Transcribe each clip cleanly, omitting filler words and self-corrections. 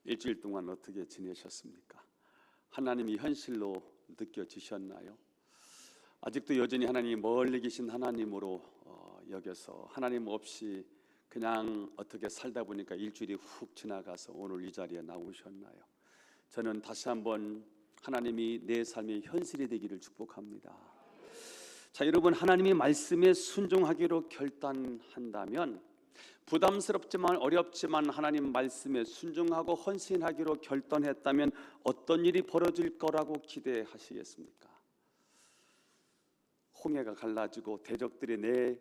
일주일 동안 어떻게 지내셨습니까? 하나님이 현실로 느껴지셨나요? 아직도 여전히 하나님이 멀리 계신 하나님으로 여겨서 하나님 없이 그냥 어떻게 살다 보니까 일주일이 훅 지나가서 오늘 이 자리에 나오셨나요? 저는 다시 한번 하나님이 내 삶의 현실이 되기를 축복합니다. 자, 여러분, 하나님이 말씀에 순종하기로 결단한다면, 부담스럽지만 어렵지만 하나님 말씀에 순종하고 헌신하기로 결단했다면 어떤 일이 벌어질 거라고 기대하시겠습니까? 홍해가 갈라지고 대적들이 내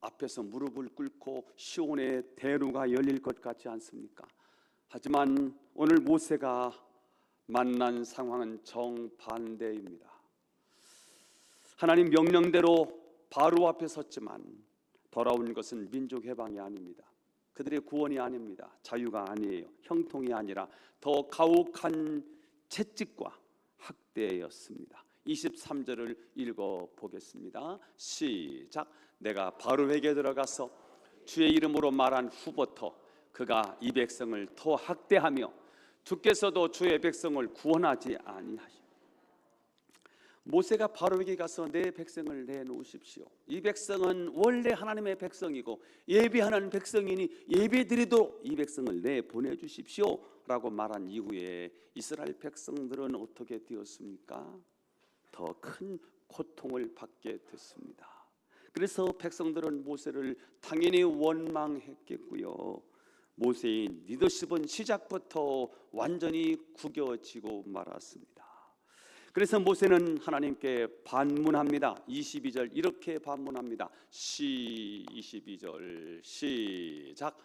앞에서 무릎을 꿇고 시온의 대로가 열릴 것 같지 않습니까? 하지만 오늘 모세가 만난 상황은 정반대입니다. 하나님 명령대로 바로 앞에 섰지만 돌아온 것은 민족 해방이 아닙니다. 그들의 구원이 아닙니다. 자유가 아니에요. 형통이 아니라 더 가혹한 채찍과 학대였습니다. 23절을 읽어보겠습니다. 시작. 내가 바로에게 들어가서 주의 이름으로 말한 후부터 그가 이 백성을 더 학대하며 주께서도 주의 백성을 구원하지 아니하시오. 모세가 바로에게 가서 내 백성을 내놓으십시오. 이 백성은 원래 하나님의 백성이고 예배하는 백성이니 예배드리도록 이 백성을 내보내주십시오 라고 말한 이후에 이스라엘 백성들은 어떻게 되었습니까? 더 큰 고통을 받게 됐습니다. 그래서 백성들은 모세를 당연히 원망했겠고요, 모세의 리더십은 시작부터 완전히 구겨지고 말았습니다. 그래서 모세는 하나님께 반문합니다. 22절 이렇게 반문합니다. 22절 시작.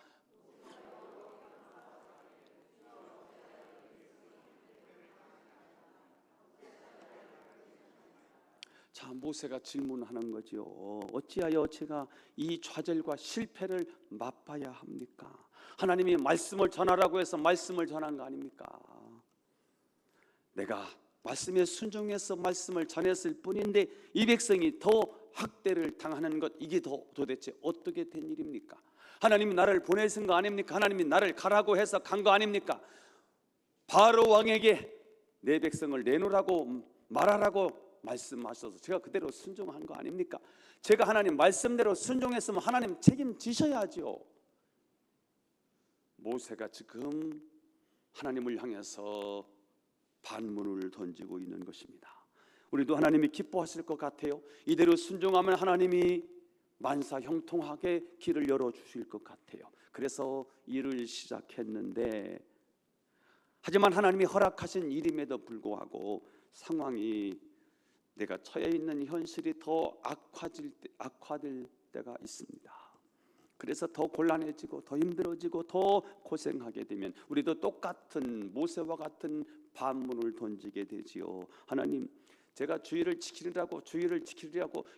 자, 모세가 질문하는 거죠. 어찌하여 제가 이 좌절과 실패를 맛봐야 합니까? 하나님이 말씀을 전하라고 해서 말씀을 전한 거 아닙니까? 내가 말씀에 순종해서 말씀을 전했을 뿐인데 이 백성이 더 학대를 당하는 것, 이게 도대체 어떻게 된 일입니까? 하나님이 나를 보내신 거 아닙니까? 하나님이 나를 가라고 해서 간 거 아닙니까? 바로 왕에게 내 백성을 내놓으라고 말하라고 말씀하셔서 제가 그대로 순종한 거 아닙니까? 제가 하나님 말씀대로 순종했으면 하나님 책임지셔야죠. 모세가 지금 하나님을 향해서 반문을 던지고 있는 것입니다. 우리도 하나님이 기뻐하실 것 같아요. 이대로 순종하면 하나님이 만사 형통하게 길을 열어주실 것 같아요. 그래서 일을 시작했는데, 하지만 하나님이 허락하신 일임에도 불구하고 상황이, 내가 처해 있는 현실이 더 악화될 때가 있습니다. 그래서 더 곤란해지고 더 힘들어지고 더 고생하게 되면 우리도 똑같은 모세와 같은 반문을 던지게 되지요. 하나님, 제가 주의를 지키려고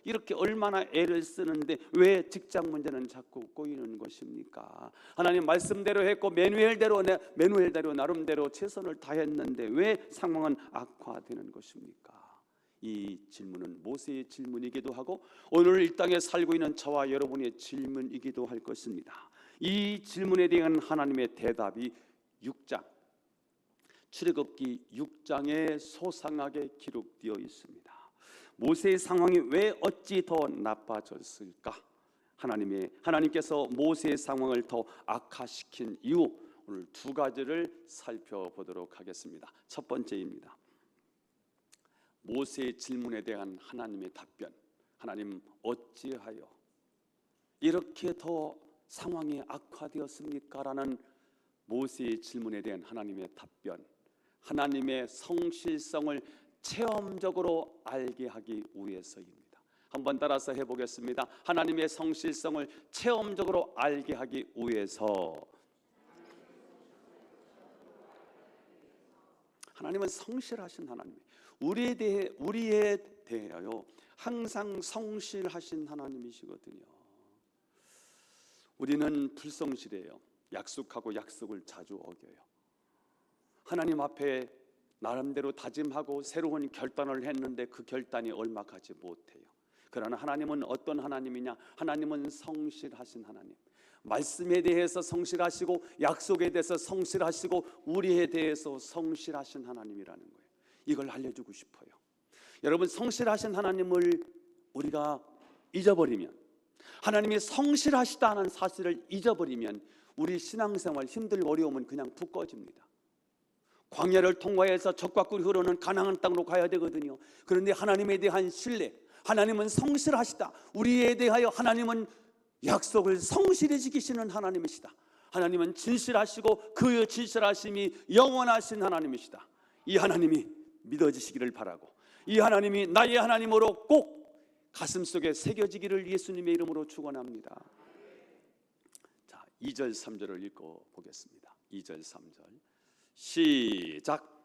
이렇게 얼마나 애를 쓰는데 왜 직장 문제는 자꾸 꼬이는 것입니까? 하나님 말씀대로 했고 매뉴얼대로 나름대로 최선을 다했는데 왜 상황은 악화되는 것입니까? 이 질문은 모세의 질문이기도 하고 오늘 이 땅에 살고 있는 저와 여러분의 질문이기도 할 것입니다. 이 질문에 대한 하나님의 대답이 6장 출애굽기 6장에 소상하게 기록되어 있습니다. 모세의 상황이 왜 어찌 더 나빠졌을까? 하나님께서 모세의 상황을 더 악화시킨 이유, 오늘 두 가지를 살펴보도록 하겠습니다. 첫 번째입니다. 모세의 질문에 대한 하나님의 답변. 하나님, 어찌하여 이렇게 더 상황이 악화되었습니까? 라는 모세의 질문에 대한 하나님의 답변, 하나님의 성실성을 체험적으로 알게 하기 위해서입니다. 한번 따라서 해보겠습니다. 하나님의 성실성을 체험적으로 알게 하기 위해서. 하나님은 성실하신 하나님이에요. 우리에 대하여 항상 성실하신 하나님이시거든요. 우리는 불성실해요. 약속하고 약속을 자주 어겨요. 하나님 앞에 나름대로 다짐하고 새로운 결단을 했는데 그 결단이 얼마 가지 못해요. 그러나 하나님은 어떤 하나님이냐? 하나님은 성실하신 하나님. 말씀에 대해서 성실하시고 약속에 대해서 성실하시고 우리에 대해서 성실하신 하나님이라는 거예요. 이걸 알려주고 싶어요. 여러분, 성실하신 하나님을 우리가 잊어버리면, 하나님이 성실하시다는 사실을 잊어버리면 우리 신앙생활 힘들고 어려우면 그냥 푹 꺼집니다. 광야를 통과해서 적과 꿀이 흐르는 가나안 땅으로 가야 되거든요. 그런데 하나님에 대한 신뢰, 하나님은 성실하시다, 우리에 대하여 하나님은 약속을 성실히 지키시는 하나님이시다, 하나님은 진실하시고 그 진실하심이 영원하신 하나님이시다, 이 하나님이 믿어지시기를 바라고, 이 하나님이 나의 하나님으로 꼭 가슴속에 새겨지기를 예수님의 이름으로 축원합니다. 자, 2절 3절을 읽고 보겠습니다. 2절 3절 시작.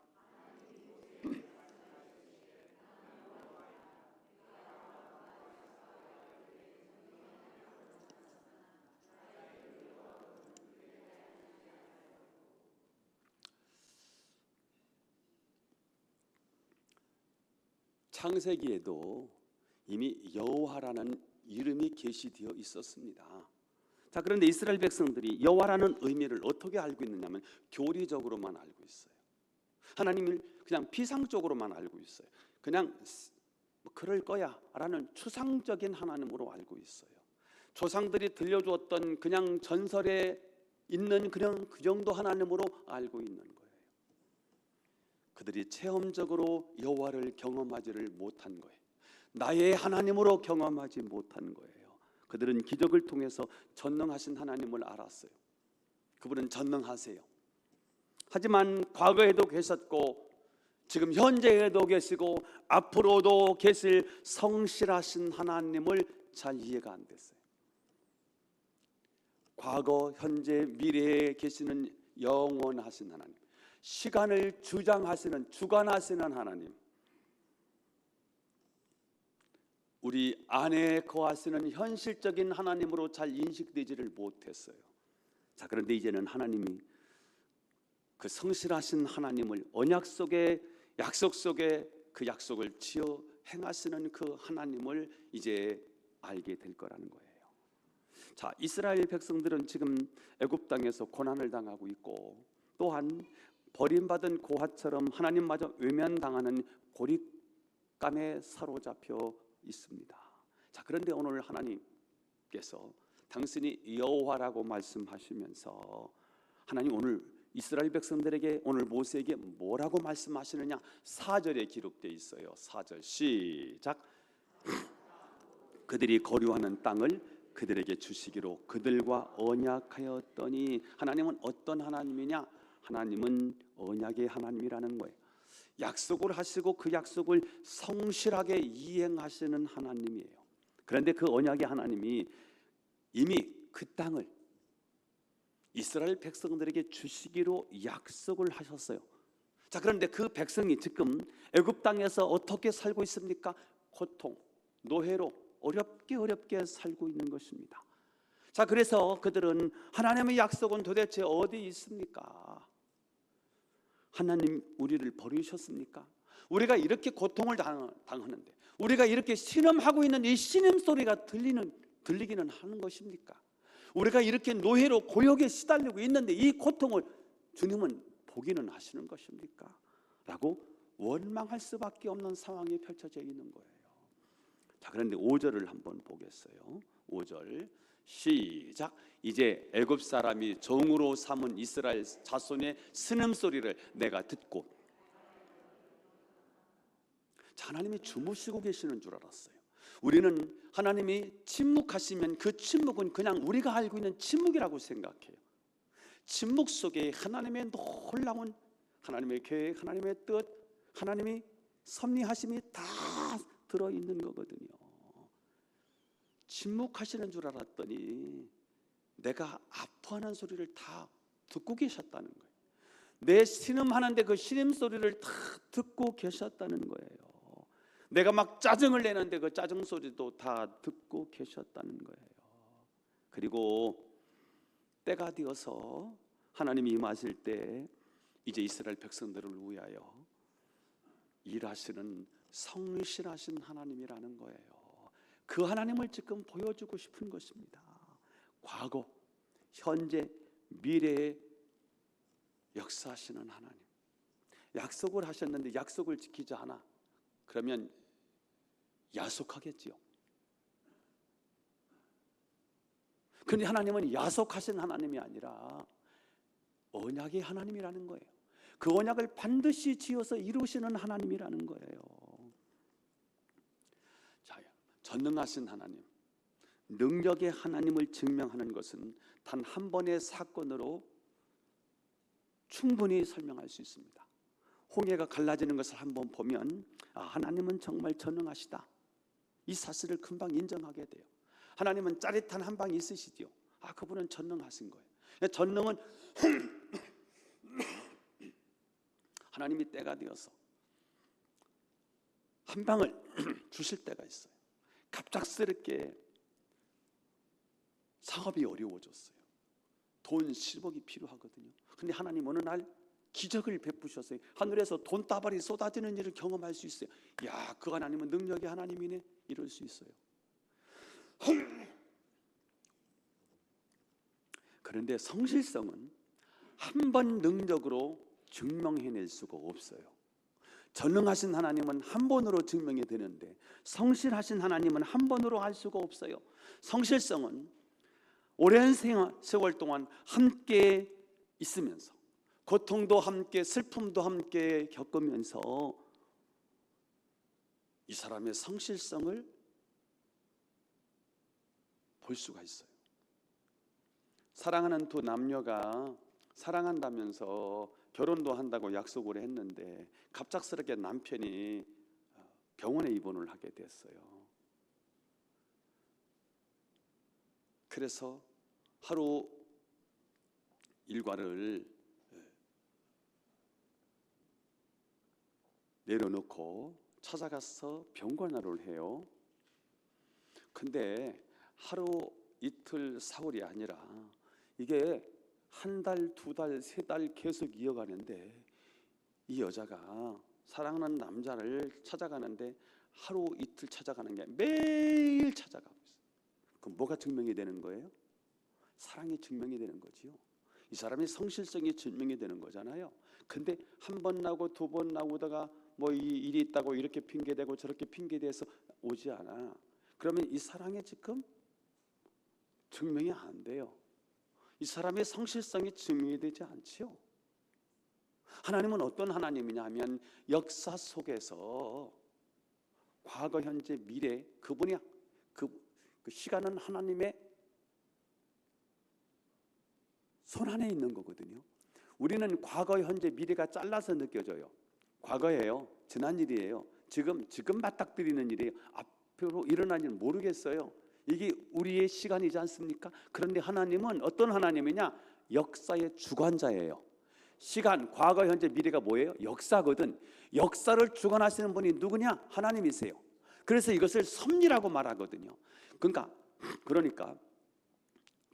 창세기에도 이미 여호와라는 이름이 계시되어 있었습니다. 자, 그런데 이스라엘 백성들이 여호와라는 의미를 어떻게 알고 있느냐면 교리적으로만 알고 있어요. 하나님을 그냥 피상적으로만 알고 있어요. 그냥 뭐 그럴 거야 라는 추상적인 하나님으로 알고 있어요. 조상들이 들려주었던 그냥 전설에 있는 그냥 그 정도 하나님으로 알고 있는 거예요. 그들이 체험적으로 여호와를 경험하지를 못한 거예요. 나의 하나님으로 경험하지 못한 거예요. 그들은 기적을 통해서 전능하신 하나님을 알았어요. 그분은 전능하세요. 하지만 과거에도 계셨고 지금 현재에도 계시고 앞으로도 계실 성실하신 하나님을 잘 이해가 안 됐어요. 과거, 현재, 미래에 계시는 영원하신 하나님, 시간을 주관하시는 하나님, 우리 안에 거하시는 현실적인 하나님으로 잘 인식되지를 못했어요. 자, 그런데 이제는 하나님이 그 성실하신 하나님을 언약 속에, 약속 속에 그 약속을 지어 행하시는 그 하나님을 이제 알게 될 거라는 거예요. 자, 이스라엘 백성들은 지금 애굽 땅에서 고난을 당하고 있고, 또한 버림받은 고아처럼 하나님마저 외면당하는 고립감에 사로잡혀 있습니다. 자, 그런데 오늘 하나님께서 당신이 여호와라고 말씀하시면서 하나님 오늘 이스라엘 백성들에게, 오늘 모세에게 뭐라고 말씀하시느냐, 4절에 기록되어 있어요. 4절 시작. 그들이 거류하는 땅을 그들에게 주시기로 그들과 언약하였더니, 하나님은 어떤 하나님이냐? 하나님은 언약의 하나님이라는 거예요. 약속을 하시고 그 약속을 성실하게 이행하시는 하나님이에요. 그런데 그 언약의 하나님이 이미 그 땅을 이스라엘 백성들에게 주시기로 약속을 하셨어요. 자, 그런데 그 백성이 지금 애굽 땅에서 어떻게 살고 있습니까? 고통, 노예로 어렵게 살고 있는 것입니다. 자, 그래서 그들은 하나님의 약속은 도대체 어디 있습니까? 하나님 우리를 버리셨습니까? 우리가 이렇게 고통을 당하는데, 우리가 이렇게 신음하고 있는 이 신음 소리가 들리기는 하는 것입니까? 우리가 이렇게 노예로 고역에 시달리고 있는데 이 고통을 주님은 보기는 하시는 것입니까? 라고 원망할 수밖에 없는 상황이 펼쳐져 있는 거예요. 자, 그런데 5절을 한번 보겠어요. 5절 시작. 이제 애굽 사람이 종으로 삼은 이스라엘 자손의 신음소리를 내가 듣고. 자, 하나님이 주무시고 계시는 줄 알았어요. 우리는 하나님이 침묵하시면 그 침묵은 그냥 우리가 알고 있는 침묵이라고 생각해요. 침묵 속에 하나님의 놀라운 하나님의 계획, 하나님의 뜻, 하나님이 섭리하심이 다 들어있는 거거든요. 침묵하시는 줄 알았더니 내가 아파하는 소리를 다 듣고 계셨다는 거예요. 내 신음하는데 그 신음 소리를 다 듣고 계셨다는 거예요. 내가 막 짜증을 내는데 그 짜증 소리도 다 듣고 계셨다는 거예요. 그리고 때가 되어서 하나님이 임하실 때 이제 이스라엘 백성들을 위하여 일하시는 성실하신 하나님이라는 거예요. 그 하나님을 지금 보여주고 싶은 것입니다. 과거, 현재, 미래에 역사하시는 하나님. 약속을 하셨는데 약속을 지키지 않아. 그러면 야속하겠지요. 그런데 하나님은 야속하신 하나님이 아니라 언약의 하나님이라는 거예요. 그 언약을 반드시 지어서 이루시는 하나님이라는 거예요. 자, 전능하신 하나님, 능력의 하나님을 증명하는 것은 단 한 번의 사건으로 충분히 설명할 수 있습니다. 홍해가 갈라지는 것을 한번 보면 하나님은 정말 전능하시다, 이 사실을 금방 인정하게 돼요. 하나님은 짜릿한 한 방이 있으시죠. 그분은 전능하신 거예요. 전능은 하나님이 때가 되어서 한 방을 주실 때가 있어요. 갑작스럽게 사업이 어려워졌어요. 돈 10억이 필요하거든요. 근데 하나님 어느 날 기적을 베푸셨어요. 하늘에서 돈다발이 쏟아지는 일을 경험할 수 있어요. 그 하나님은 능력의 하나님이네, 이럴 수 있어요. 그런데 성실성은 한 번 능력으로 증명해낼 수가 없어요. 전능하신 하나님은 한 번으로 증명이 되는데 성실하신 하나님은 한 번으로 할 수가 없어요. 성실성은 오랜 세월 동안 함께 있으면서 고통도 함께 슬픔도 함께 겪으면서 이 사람의 성실성을 볼 수가 있어요. 사랑하는 두 남녀가 사랑한다면서 결혼도 한다고 약속을 했는데 갑작스럽게 남편이 병원에 입원을 하게 됐어요. 그래서 하루 일과를 내려놓고 찾아가서 병관화를 해요. 근데 하루 이틀 사흘이 아니라 이게 한 달, 두 달, 세 달 계속 이어가는데 이 여자가 사랑하는 남자를 찾아가는데 하루 이틀 찾아가는 게 매일 찾아가고 있어요. 그럼 뭐가 증명이 되는 거예요? 사랑이 증명이 되는 거지요. 이 사람의 성실성이 증명이 되는 거잖아요. 근데 한 번 나오고 두 번 나오다가 뭐 이 일이 있다고 이렇게 핑계대고 저렇게 핑계대서 오지 않아. 그러면 이 사랑이 지금 증명이 안 돼요. 이 사람의 성실성이 증명이 되지 않지요. 하나님은 어떤 하나님이냐 하면 역사 속에서 과거, 현재, 미래, 그분이 그 시간은 하나님의 손 안에 있는 거거든요. 우리는 과거, 현재, 미래가 잘라서 느껴져요. 과거예요. 지난 일이에요. 지금 맞닥뜨리는 일이에요. 앞으로 일어날 일은 모르겠어요. 이게 우리의 시간이지 않습니까? 그런데 하나님은 어떤 하나님이냐? 역사의 주관자예요. 시간, 과거, 현재, 미래가 뭐예요? 역사거든. 역사를 주관하시는 분이 누구냐? 하나님이세요. 그래서 이것을 섭리라고 말하거든요. 그러니까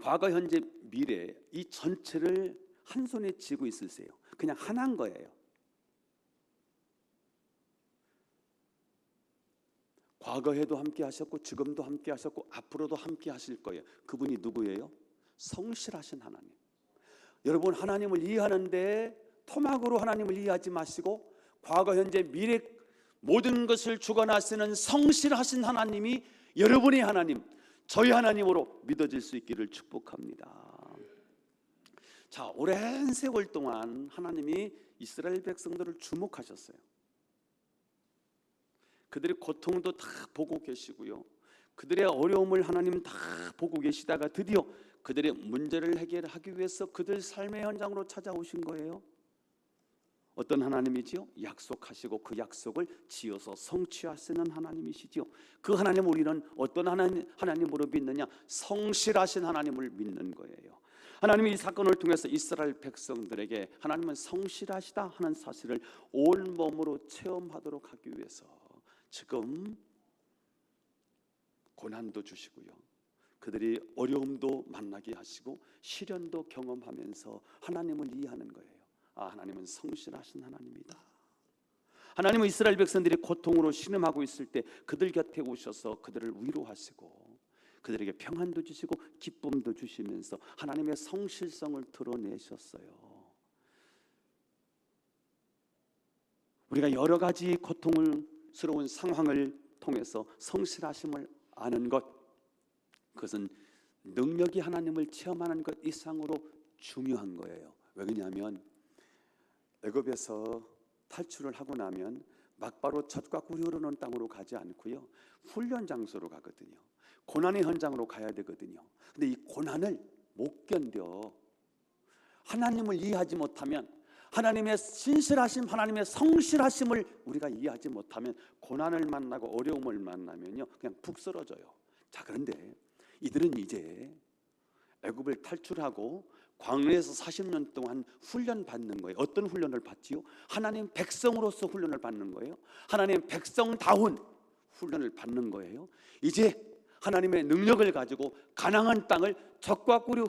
과거, 현재, 미래 이 전체를 한 손에 쥐고 있으세요. 그냥 하나인 거예요. 과거에도 함께 하셨고 지금도 함께 하셨고 앞으로도 함께 하실 거예요. 그분이 누구예요? 성실하신 하나님. 여러분, 하나님을 이해하는데 토막으로 하나님을 이해하지 마시고 과거, 현재, 미래 모든 것을 주관하시는 성실하신 하나님이 여러분의 하나님, 저희 하나님으로 믿어질 수 있기를 축복합니다. 자, 오랜 세월 동안 하나님이 이스라엘 백성들을 주목하셨어요. 그들의 고통도 다 보고 계시고요, 그들의 어려움을 하나님은 다 보고 계시다가 드디어 그들의 문제를 해결하기 위해서 그들 삶의 현장으로 찾아오신 거예요. 어떤 하나님이지요? 약속하시고 그 약속을 지어서 성취하시는 하나님이시지요. 그 하나님을 우리는 어떤 하나님으로 믿느냐? 성실하신 하나님을 믿는 거예요. 하나님이 이 사건을 통해서 이스라엘 백성들에게 하나님은 성실하시다 하는 사실을 온몸으로 체험하도록 하기 위해서 지금 고난도 주시고요, 그들이 어려움도 만나게 하시고 시련도 경험하면서 하나님을 이해하는 거예요. 하나님은 성실하신 하나님이다. 하나님은 이스라엘 백성들이 고통으로 신음하고 있을 때 그들 곁에 오셔서 그들을 위로하시고 그들에게 평안도 주시고 기쁨도 주시면서 하나님의 성실성을 드러내셨어요. 우리가 여러 가지 고통스러운 상황을 통해서 성실하심을 아는 것, 그것은 능력이 하나님을 체험하는 것 이상으로 중요한 거예요. 왜 그러냐면 애굽에서 탈출을 하고 나면 막바로 젖과 꿀이 흐르는 땅으로 가지 않고요, 훈련 장소로 가거든요. 고난의 현장으로 가야 되거든요. 근데 이 고난을 못 견뎌. 하나님을 이해하지 못하면, 하나님의 신실하심, 하나님의 성실하심을 우리가 이해하지 못하면, 고난을 만나고 어려움을 만나면요 그냥 푹 쓰러져요. 자, 그런데 이들은 이제 애굽을 탈출하고 광야에서 40년 동안 훈련 받는 거예요. 어떤 훈련을 받지요? 하나님 백성으로서 훈련을 받는 거예요. 하나님 백성다운 훈련을 받는 거예요. 이제 하나님의 능력을 가지고 가나안 땅을 젖과 꿀이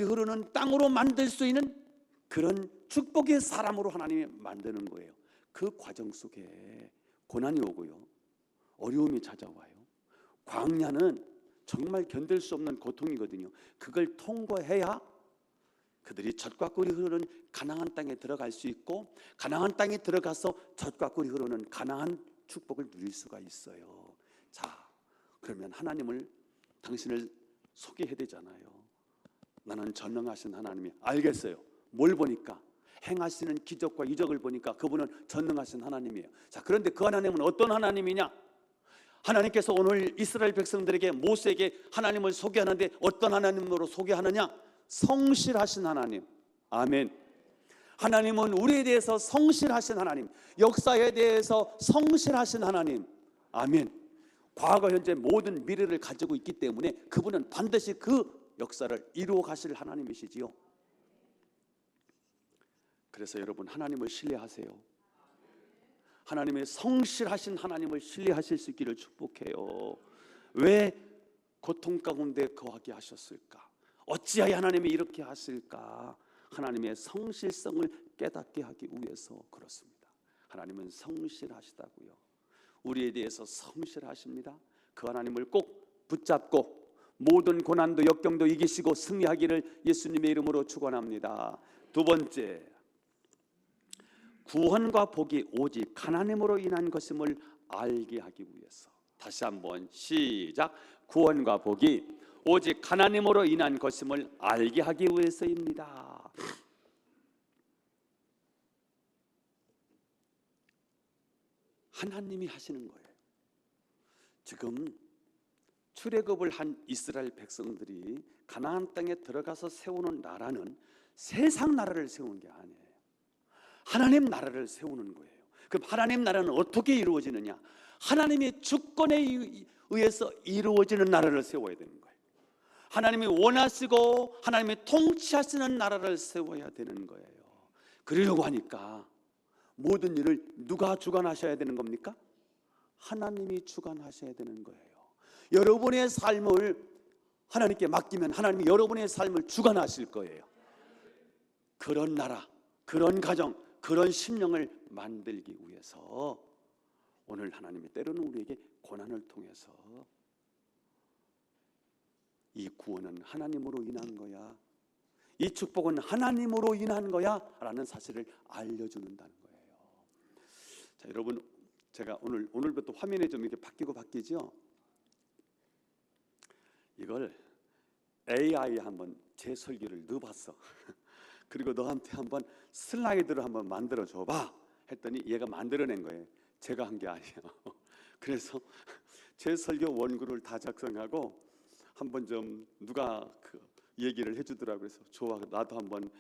흐르는 땅으로 만들 수 있는 그런 축복의 사람으로 하나님이 만드는 거예요. 그 과정 속에 고난이 오고요, 어려움이 찾아와요. 광야는 정말 견딜 수 없는 고통이거든요. 그걸 통과해야 그들이 젖과 꿀이 흐르는 가나안 땅에 들어갈 수 있고, 가나안 땅에 들어가서 젖과 꿀이 흐르는 가나안 축복을 누릴 수가 있어요. 자, 그러면 하나님을, 당신을 소개해야 되잖아요. 나는 전능하신 하나님이, 알겠어요. 뭘 보니까? 행하시는 기적과 이적을 보니까 그분은 전능하신 하나님이에요. 자, 그런데 그 하나님은 어떤 하나님이냐? 하나님께서 오늘 이스라엘 백성들에게, 모세에게 하나님을 소개하는데 어떤 하나님으로 소개하느냐? 성실하신 하나님. 아멘. 하나님은 우리에 대해서 성실하신 하나님, 역사에 대해서 성실하신 하나님. 아멘. 과거, 현재, 모든 미래를 가지고 있기 때문에 그분은 반드시 그 역사를 이루어 가실 하나님이시지요. 그래서 여러분, 하나님을 신뢰하세요. 하나님의 성실하신 하나님을 신뢰하실 수 있기를 축복해요. 왜 고통 가운데 거하게 하셨을까? 어찌하여 하나님이 이렇게 하실까? 하나님의 성실성을 깨닫게 하기 위해서 그렇습니다. 하나님은 성실하시다고요. 우리에 대해서 성실하십니다. 그 하나님을 꼭 붙잡고 모든 고난도 역경도 이기시고 승리하기를 예수님의 이름으로 축원합니다. 두 번째, 구원과 복이 오직 하나님으로 인한 것임을 알게 하기 위해서. 다시 한번 시작. 구원과 복이 오직 하나님으로 인한 것임을 알게 하기 위해서입니다. 하나님이 하시는 거예요. 지금 출애굽을 한 이스라엘 백성들이 가나안 땅에 들어가서 세우는 나라는 세상 나라를 세우는 게 아니에요. 하나님 나라를 세우는 거예요. 그럼 하나님 나라는 어떻게 이루어지느냐? 하나님의 주권에 의해서 이루어지는 나라를 세워야 되는 거예요. 하나님이 원하시고 하나님이 통치하시는 나라를 세워야 되는 거예요. 그러려고 하니까 모든 일을 누가 주관하셔야 되는 겁니까? 하나님이 주관하셔야 되는 거예요. 여러분의 삶을 하나님께 맡기면 하나님이 여러분의 삶을 주관하실 거예요. 그런 나라, 그런 가정, 그런 심령을 만들기 위해서 오늘 하나님이 때로는 우리에게 고난을 통해서 이 구원은 하나님으로 인한 거야, 이 축복은 하나님으로 인한 거야 라는 사실을 알려주는다는 거예요. 자, 여러분, 제가 오늘부터 화면에 좀 이렇게 바뀌죠? 이걸 AI에 한번 제 설교를 넣어봤어. 그리고 너한테 한번 슬라이드를 한번 만들어 줘봐 했더니 얘가 만들어낸 거예요. 제가 한 게 아니에요. 그래서 제 설교 원고를 다 작성하고 한번 좀 누가 그 얘기를 해주더라고요. 그래서 좋아, 나도 한번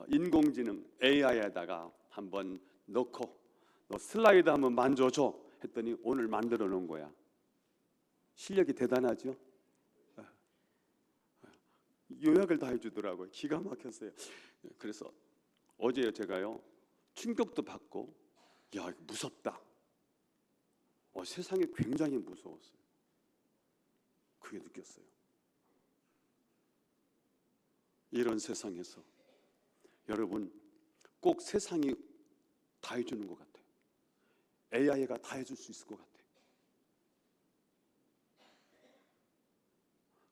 인공지능 AI에다가 한번 넣고 너 슬라이드 한번 만져줘 했더니 오늘 만들어 놓은 거야. 실력이 대단하죠? 요약을 다 해주더라고요. 기가 막혔어요. 그래서 어제 제가요 충격도 받고, 야, 이거 무섭다. 세상이 굉장히 무서웠어요. 그게 느꼈어요. 이런 세상에서 여러분 꼭 세상이 다 해주는 것 같아요. AI가 다 해줄 수 있을 것 같아요.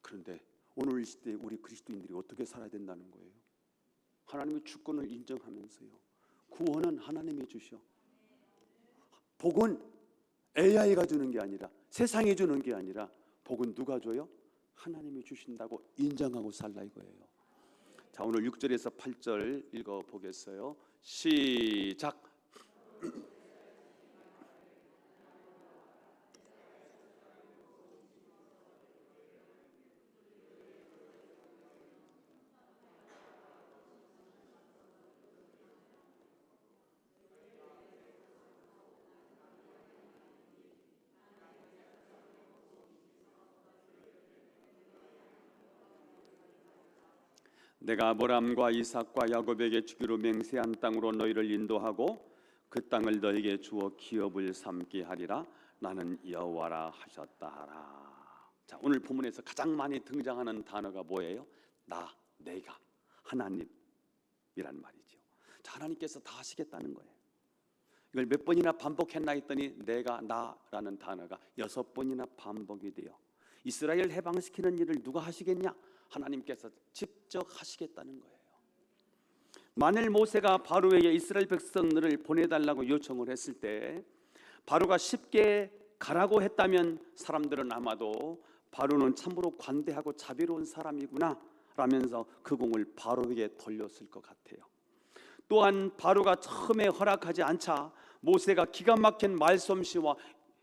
그런데 오늘 이 시대에 우리 그리스도인들이 어떻게 살아야 된다는 거예요? 하나님의 주권을 인정하면서요. 구원은 하나님이 주셔. 복은 AI가 주는 게 아니라, 세상이 주는 게 아니라, 복은 누가 줘요? 하나님이 주신다고 인정하고 살라 이거예요. 자, 오늘 6절에서 8절 읽어 보겠어요. 시작. 내가 아브라함과 이삭과 야곱에게 주기로 맹세한 땅으로 너희를 인도하고 그 땅을 너희에게 주어 기업을 삼게 하리라. 나는 여호와라 하셨다 하라. 자, 오늘 본문에서 가장 많이 등장하는 단어가 뭐예요? 나, 내가, 하나님이란 말이죠. 자, 하나님께서 다 하시겠다는 거예요. 이걸 몇 번이나 반복했나 했더니 내가, 나라는 단어가 6번이나 반복이 돼요. 이스라엘 해방시키는 일을 누가 하시겠냐? 하나님께서 직접 하시겠다는 거예요. 만일 모세가 바로에게 이스라엘 백성들을 보내달라고 요청을 했을 때 바로가 쉽게 가라고 했다면 사람들은 아마도 바로는 참으로 관대하고 자비로운 사람이구나 라면서 그 공을 바로에게 돌렸을 것 같아요. 또한 바로가 처음에 허락하지 않자 모세가 기가 막힌 말솜씨와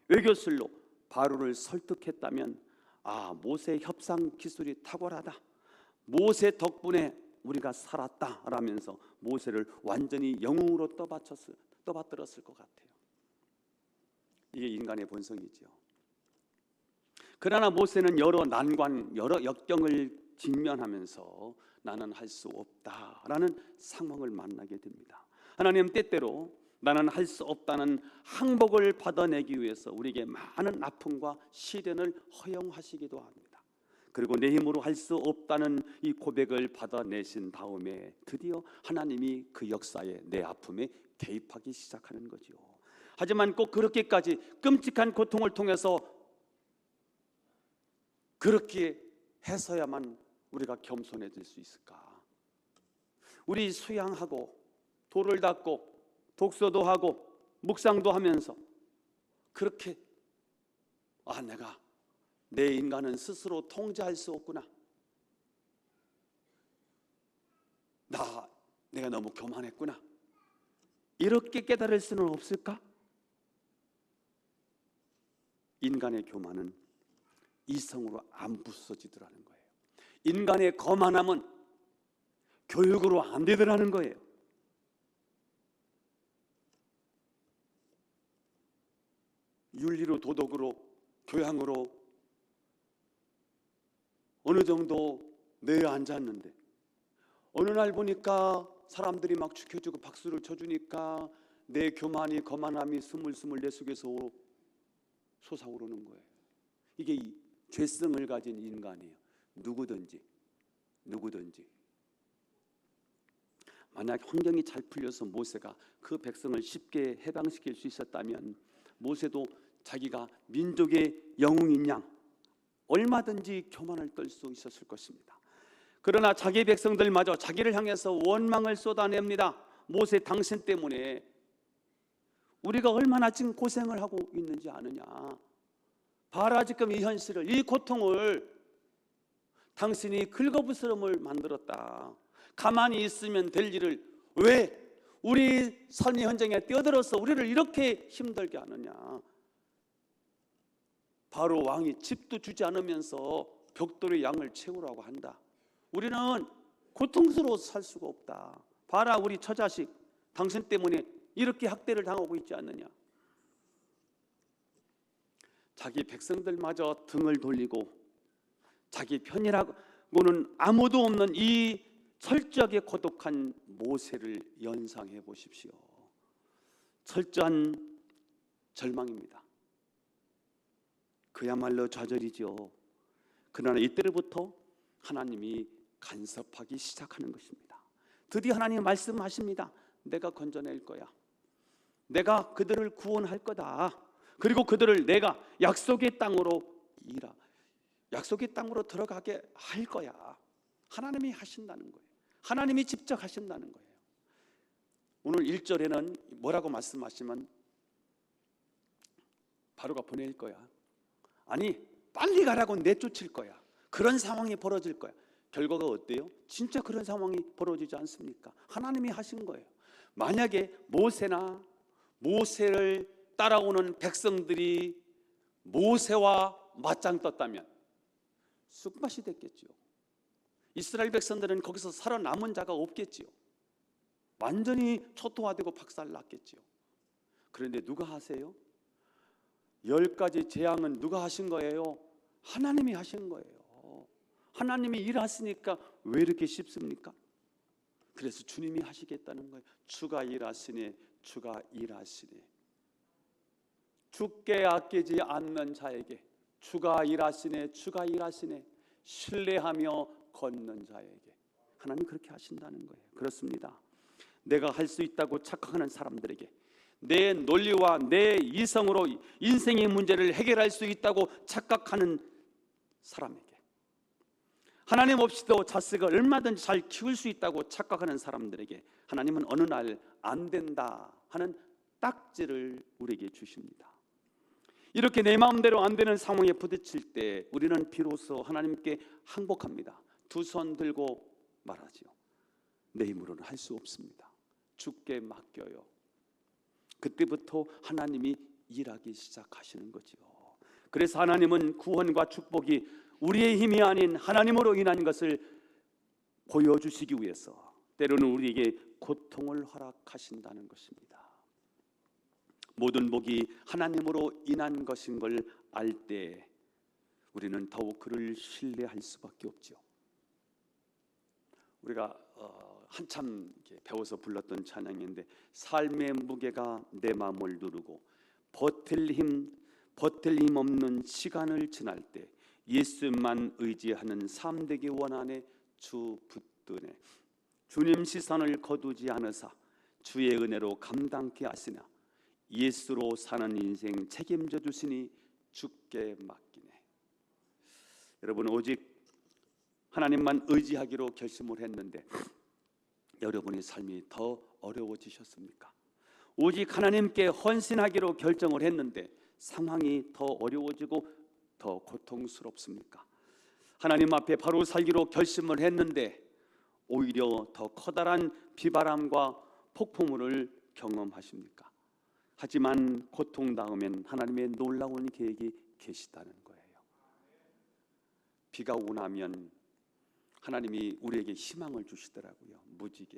외교술로 바로를 설득했다면 모세의 협상 기술이 탁월하다, 모세 덕분에 우리가 살았다 라면서 모세를 완전히 영웅으로 떠받들었을 것 같아요. 이게 인간의 본성이죠. 그러나 모세는 여러 난관, 여러 역경을 직면하면서 나는 할 수 없다라는 상황을 만나게 됩니다. 하나님 때때로 나는 할 수 없다는 항복을 받아내기 위해서 우리에게 많은 아픔과 시련을 허용하시기도 합니다. 그리고 내 힘으로 할 수 없다는 이 고백을 받아내신 다음에 드디어 하나님이 그 역사에, 내 아픔에 개입하기 시작하는 거죠. 하지만 꼭 그렇게까지 끔찍한 고통을 통해서 그렇게 해서야만 우리가 겸손해질 수 있을까? 우리 수양하고 돌을 닦고 독서도 하고 묵상도 하면서 그렇게 내가 내 인간은 스스로 통제할 수 없구나, 내가 너무 교만했구나, 이렇게 깨달을 수는 없을까? 인간의 교만은 이성으로 안 부서지더라는 거예요. 인간의 거만함은 교육으로 안 되더라는 거예요. 윤리로, 도덕으로, 교양으로 어느 정도 내려앉았는데 어느 날 보니까 사람들이 막 축혀주고 박수를 쳐주니까 내 교만이, 거만함이 스물스물 내 속에서 솟아오르는 거예요. 이게 이 죄성을 가진 인간이에요. 누구든지 만약 환경이 잘 풀려서 모세가 그 백성을 쉽게 해방시킬 수 있었다면 모세도 자기가 민족의 영웅인 양 얼마든지 교만을 떨 수 있었을 것입니다. 그러나 자기 백성들마저 자기를 향해서 원망을 쏟아냅니다. 모세, 당신 때문에 우리가 얼마나 지금 고생을 하고 있는지 아느냐? 봐라, 지금 이 현실을, 이 고통을 당신이 긁어부스럼을 만들었다. 가만히 있으면 될 일을 왜 우리 삶의 현장에 뛰어들어서 우리를 이렇게 힘들게 하느냐? 바로 왕이 집도 주지 않으면서 벽돌의 양을 채우라고 한다. 우리는 고통스러워서 살 수가 없다. 봐라, 우리 처자식 당신 때문에 이렇게 학대를 당하고 있지 않느냐? 자기 백성들마저 등을 돌리고 자기 편이라고는 아무도 없는 이 철저하게 고독한 모세를 연상해 보십시오. 철저한 절망입니다. 그야말로 좌절이죠. 그러나 이때로부터 하나님이 간섭하기 시작하는 것입니다. 드디어 하나님이 말씀하십니다. 내가 건져낼 거야. 내가 그들을 구원할 거다. 그리고 그들을 내가 약속의 땅으로 약속의 땅으로 들어가게 할 거야. 하나님이 하신다는 거예요. 하나님이 직접 하신다는 거예요. 오늘 1절에는 뭐라고 말씀하시면 바로가 보낼 거야. 아니, 빨리 가라고 내쫓을 거야. 그런 상황이 벌어질 거야. 결과가 어때요? 진짜 그런 상황이 벌어지지 않습니까? 하나님이 하신 거예요. 만약에 모세를 따라오는 백성들이 모세와 맞짱 떴다면 쑥맛이 됐겠죠. 이스라엘 백성들은 거기서 살아남은 자가 없겠지요. 완전히 초토화되고 박살났겠지요. 그런데 누가 하세요? 10가지 재앙은 누가 하신 거예요? 하나님이 하신 거예요. 하나님이 일하시니까 왜 이렇게 쉽습니까? 그래서 주님이 하시겠다는 거예요. 주가 일하시네, 주가 일하시네. 주께 아끼지 않는 자에게 주가 일하시네, 주가 일하시네. 신뢰하며 걷는 자에게 하나님 그렇게 하신다는 거예요. 그렇습니다. 내가 할 수 있다고 착각하는 사람들에게, 내 논리와 내 이성으로 인생의 문제를 해결할 수 있다고 착각하는 사람에게, 하나님 없이도 자식을 얼마든지 잘 키울 수 있다고 착각하는 사람들에게 하나님은 어느 날 안 된다 하는 딱지를 우리에게 주십니다. 이렇게 내 마음대로 안 되는 상황에 부딪힐 때 우리는 비로소 하나님께 항복합니다. 두 손 들고 말하지요. 내 힘으로는 할 수 없습니다. 주께 맡겨요. 그때부터 하나님이 일하기 시작하시는 거지요. 그래서 하나님은 구원과 축복이 우리의 힘이 아닌 하나님으로 인한 것을 보여주시기 위해서 때로는 우리에게 고통을 허락하신다는 것입니다. 모든 복이 하나님으로 인한 것인 걸 알 때 우리는 더욱 그를 신뢰할 수밖에 없죠. 우리가 한참 배워서 불렀던 찬양인데, 삶의 무게가 내 마음을 누르고 버틸 힘 없는 시간을 지날 때 예수만 의지하는 삶 되기 원하네. 주 붙드네. 주님 시선을 거두지 않으사 주의 은혜로 감당케 하시나 예수로 사는 인생 책임져 주시니 주께 맡기네. 여러분, 오직 하나님만 의지하기로 결심을 했는데 여러분의 삶이 더 어려워지셨습니까? 오직 하나님께 헌신하기로 결정을 했는데 상황이 더 어려워지고 더 고통스럽습니까? 하나님 앞에 바로 살기로 결심을 했는데 오히려 더 커다란 비바람과 폭풍우를 경험하십니까? 하지만 고통 다음엔 하나님의 놀라운 계획이 계시다는 거예요. 비가 오고 나면 하나님이 우리에게 희망을 주시더라고요. 무지개.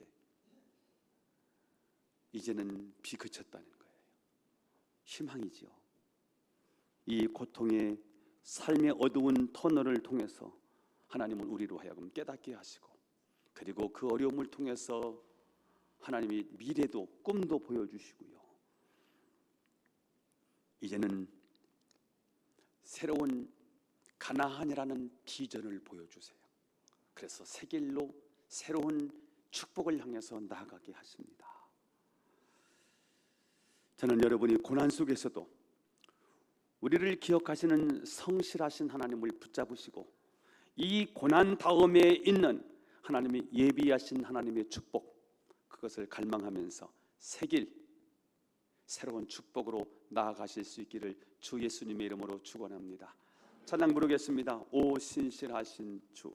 이제는 비 그쳤다는 거예요. 희망이지요. 이 고통의 삶의 어두운 터널을 통해서 하나님은 우리로 하여금 깨닫게 하시고, 그리고 그 어려움을 통해서 하나님이 미래도 꿈도 보여주시고요. 이제는 새로운 가나안이라는 비전을 보여주세요. 그래서 새 길로 새로운 축복을 향해서 나아가게 하십니다. 저는 여러분이 고난 속에서도 우리를 기억하시는 성실하신 하나님을 붙잡으시고 이 고난 다음에 있는 하나님이 예비하신 하나님의 축복, 그것을 갈망하면서 새 길, 새로운 축복으로 나아가실 수 있기를 주 예수님의 이름으로 축원합니다. 찬양 부르겠습니다. 오 신실하신 주.